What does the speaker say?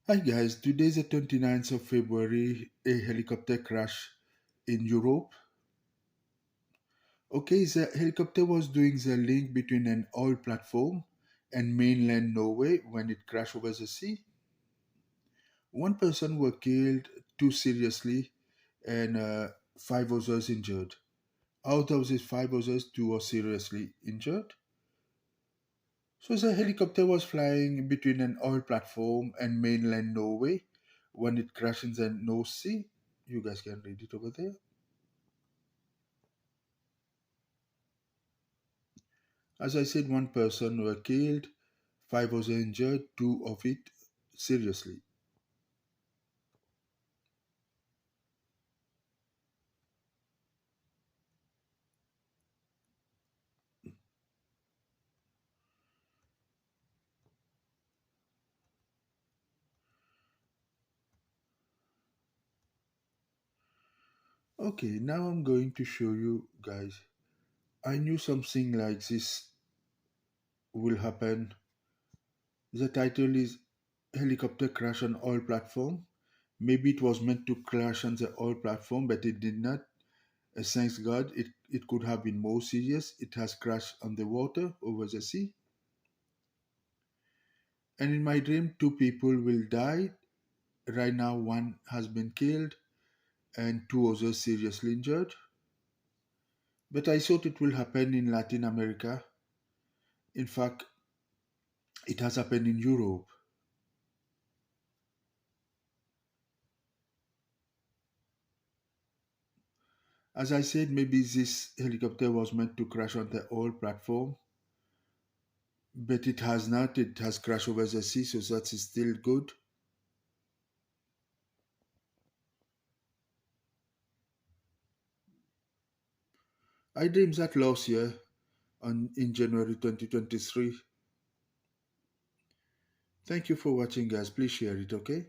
Hi guys, today is the 29th of February. A helicopter crash in Europe. Okay, the helicopter was doing the link between an oil platform and mainland Norway when it crashed over the sea. One person was killed, two seriously, and five others injured. Out of these five others, two were seriously injured. So the helicopter was flying between an oil platform and mainland Norway when it crashed in the North Sea. You guys can read it over there. As I said, one person were killed, five was injured, two of it seriously. Okay, now I'm going to show you guys. I knew something like this will happen. The title is Helicopter Crash on Oil Platform. Maybe it was meant to crash on the oil platform, but it did not. Thanks God, it could have been more serious. It has crashed on the water over the sea. And in my dream, two people will die. Right now, one has been killed and two others seriously injured. But I thought it will happen in Latin America. In fact, it has happened in Europe. As I said, maybe this helicopter was meant to crash on the oil platform, but it has not. It has crashed over the sea, so that is still good. I dreamed that last year, in January 2023. Thank you for watching, guys. Please share it, okay?